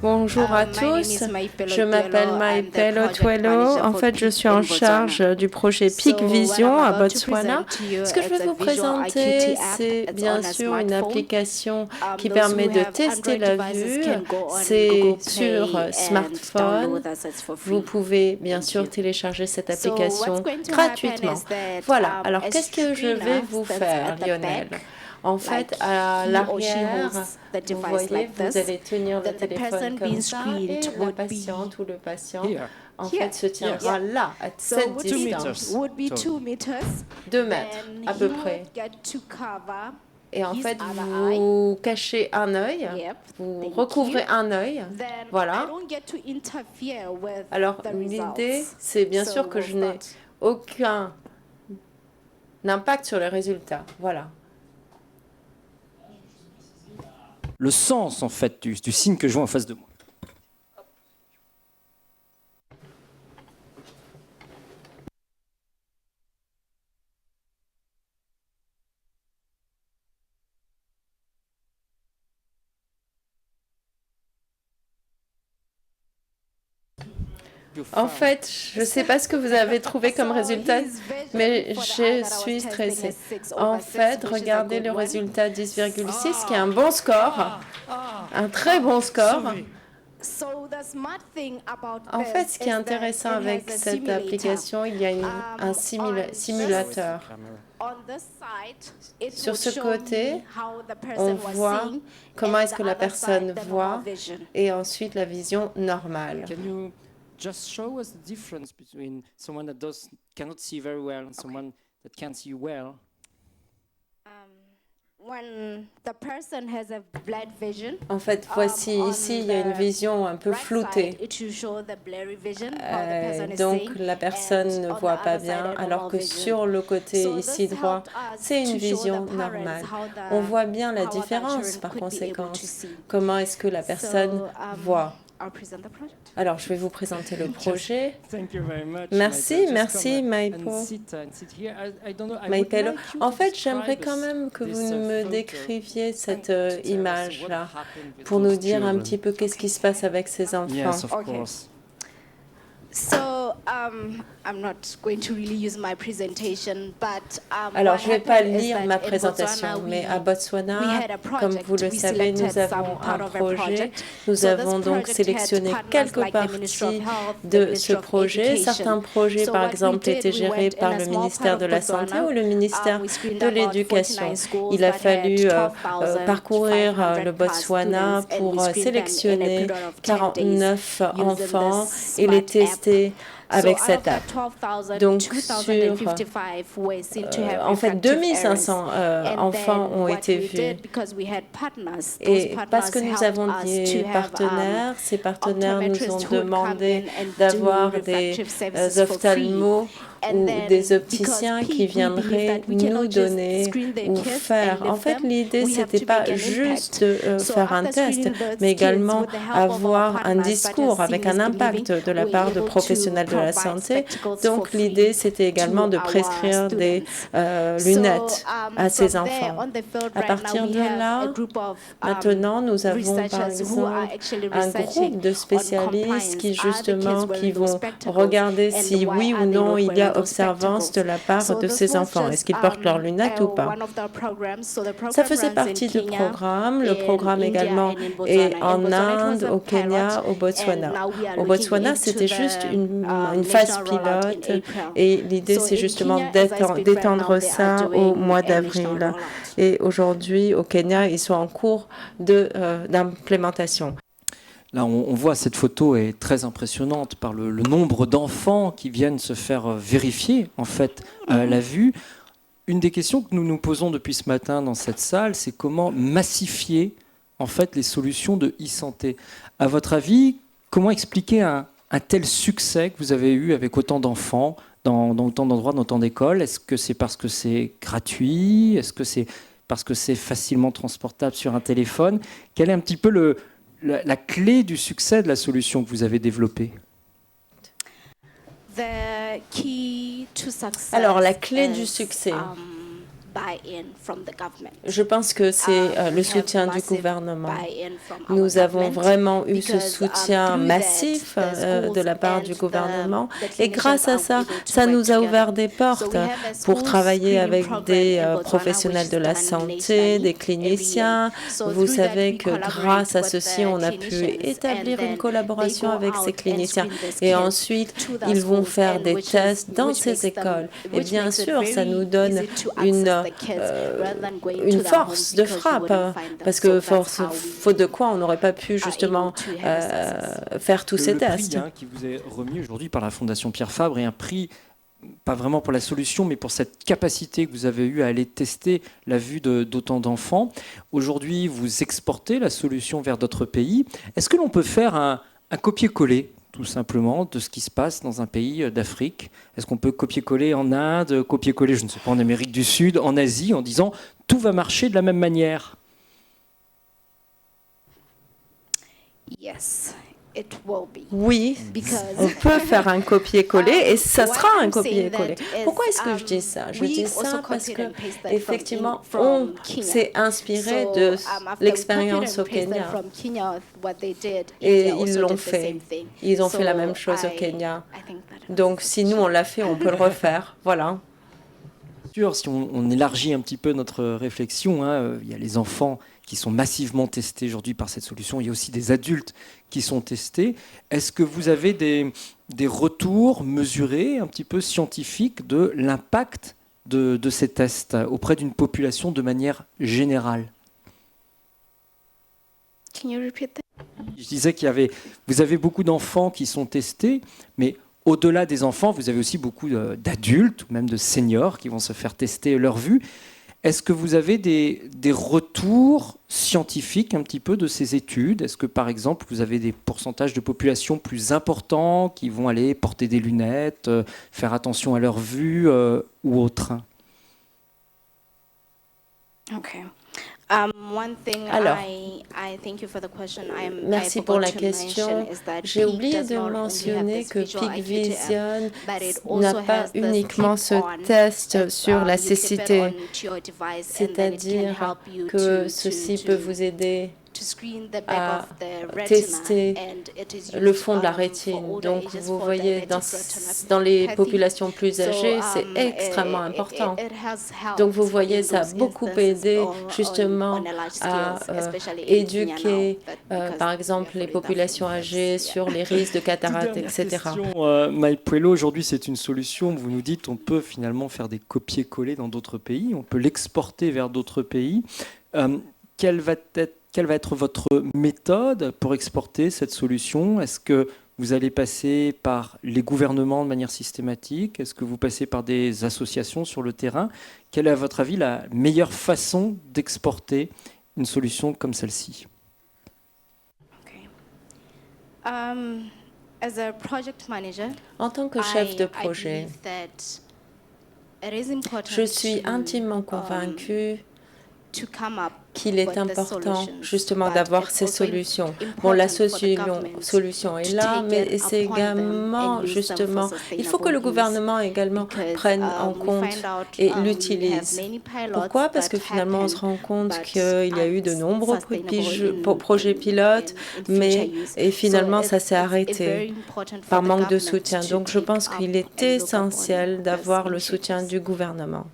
Bonjour à tous, je m'appelle Maipelo Tuelo. En fait, je suis en charge du projet Peak Vision à Botswana. Ce que je vais vous présenter, c'est bien sûr une application qui permet de tester la vue. C'est sur smartphone. Vous pouvez bien sûr télécharger cette application gratuitement. Voilà, alors qu'est-ce que je vais vous faire, Lionel ? En fait, à l'arrière, vous voyez, vous allez tenir le téléphone comme ça et la patiente ou le patient, en fait, se tiendra là, à cette distance. 2 mètres, à peu près. Et en fait, vous cachez un œil, vous recouvrez un œil, voilà. Alors, l'idée, c'est bien sûr que je n'ai aucun impact sur les résultats, voilà. Le sens, en fait, du signe que je vois en face de moi. En fait, je ne sais pas ce que vous avez trouvé comme résultat, mais je suis stressée. En fait, regardez le résultat 10,6, qui est un bon score, un très bon score. En fait, ce qui est intéressant avec cette application, il y a un simulateur. Sur ce côté, on voit comment est-ce que la personne voit et ensuite la vision normale. Just show us the difference between someone that cannot see very well and someone that can see well. En fait, voici ici, il y a une vision un peu floutée. Donc, la personne ne voit pas bien, alors que sur le côté ici droit, c'est une vision normale. On voit bien la différence par conséquent. Comment est-ce que la personne voit? Alors, je vais vous présenter le projet. Merci, merci, Maipelo. En fait, j'aimerais quand même que vous me décriviez cette image-là pour nous dire un petit peu qu'est-ce qui se passe avec ces enfants. Yes, of course. Alors, je ne vais pas lire ma présentation, mais à Botswana, comme vous le savez, nous avons un projet. Nous avons donc sélectionné quelques parties de ce projet. Certains projets, par exemple, étaient gérés par le ministère de la Santé ou le ministère de l'Éducation. Il a fallu parcourir le Botswana pour sélectionner 49 enfants et les tester avec cette app. Donc, en fait, 2500 enfants ont été vus. Et parce que nous avons des partenaires, ces partenaires nous ont demandé d'avoir des ophtalmos ou des opticiens qui viendraient nous donner ou faire. En fait, l'idée, c'était pas juste de faire un test, mais également avoir un discours avec un impact de la part de professionnels de la santé. Donc, l'idée, c'était également de prescrire des lunettes à ces enfants. À partir de là, maintenant, nous avons, par exemple, un groupe de spécialistes qui vont regarder si oui ou non il y a observance de la part de ces enfants. Est-ce qu'ils portent leurs lunettes ou pas? Ça faisait partie du programme. Le programme également est en Inde, au Kenya, au Botswana. Au Botswana, c'était juste une phase pilote et l'idée, c'est justement d'étendre ça au mois d'avril. Et aujourd'hui, au Kenya, ils sont en cours d'implémentation. Là, on voit cette photo est très impressionnante par le nombre d'enfants qui viennent se faire vérifier en fait la vue. Une des questions que nous nous posons depuis ce matin dans cette salle, c'est comment massifier en fait les solutions de e-santé. À votre avis, comment expliquer un tel succès que vous avez eu avec autant d'enfants dans autant d'endroits, dans autant d'écoles? Est-ce que c'est parce que c'est gratuit? Est-ce que c'est parce que c'est facilement transportable sur un téléphone? Quel est un petit peu la clé du succès de la solution que vous avez développée? Alors, la clé du succès, Je pense que c'est le soutien du gouvernement. Nous avons vraiment eu ce soutien massif de la part du gouvernement et grâce à ça, ça nous a ouvert des portes pour travailler avec des professionnels de la santé, des cliniciens. Vous savez que grâce à ceci, on a pu établir une collaboration avec ces cliniciens et ensuite, ils vont faire des tests dans ces écoles. Et bien sûr, ça nous donne une force de frappe, parce que faute de quoi on n'aurait pas pu justement faire tous ces tests. Le prix qui vous est remis aujourd'hui par la Fondation Pierre Fabre est un prix pas vraiment pour la solution, mais pour cette capacité que vous avez eue à aller tester la vue d'autant d'enfants. Aujourd'hui, vous exportez la solution vers d'autres pays. Est-ce que l'on peut faire un copier-coller tout simplement, de ce qui se passe dans un pays d'Afrique? Est-ce qu'on peut copier-coller en Inde, copier-coller, je ne sais pas, en Amérique du Sud, en Asie, en disant tout va marcher de la même manière? Oui, on peut faire un copier-coller et ça sera un copier-coller. Pourquoi est-ce que je dis ça? Je dis ça parce que effectivement, on s'est inspiré de l'expérience au Kenya et ils l'ont fait. Ils ont fait la même chose au Kenya. Donc, si nous on l'a fait, on peut le refaire. Voilà. Si on élargit un petit peu notre réflexion, il y a les enfants qui sont massivement testés aujourd'hui par cette solution. Il y a aussi des adultes qui sont testés. Est-ce que vous avez des retours mesurés, un petit peu scientifiques, de l'impact de ces tests auprès d'une population de manière générale? Je disais vous avez beaucoup d'enfants qui sont testés, mais au-delà des enfants, vous avez aussi beaucoup d'adultes, ou même de seniors qui vont se faire tester leur vue. Est-ce que vous avez des retours scientifiques un petit peu de ces études? Est-ce que, par exemple, vous avez des pourcentages de population plus importants qui vont aller porter des lunettes, faire attention à leur vue ou autre? Alors, merci pour la question. J'ai oublié de mentionner que Peak Vision n'a pas uniquement ce test sur la cécité, c'est-à-dire que ceci peut vous aider à tester le fond de la rétine. Donc, vous voyez, dans les populations plus âgées, c'est extrêmement important. Donc, vous voyez, ça a beaucoup aidé justement à éduquer, par exemple, les populations âgées sur les risques de cataracte, etc. Mike Puello, aujourd'hui, c'est une solution. Vous nous dites on peut finalement faire des copier-coller dans d'autres pays, on peut l'exporter vers d'autres pays. Quelle va être votre méthode pour exporter cette solution? Est-ce que vous allez passer par les gouvernements de manière systématique? Est-ce que vous passez par des associations sur le terrain? Quelle est, à votre avis, la meilleure façon d'exporter une solution comme celle-ci? En tant que chef de projet, je suis intimement convaincue qu'il est important justement d'avoir ces solutions. Bon, la solution est là, mais c'est également justement, il faut que le gouvernement également prenne en compte et l'utilise. Pourquoi? Parce que finalement, on se rend compte qu'il y a eu de nombreux projets pilotes, mais finalement, ça s'est arrêté par manque de soutien. Donc, je pense qu'il est essentiel d'avoir le soutien du gouvernement.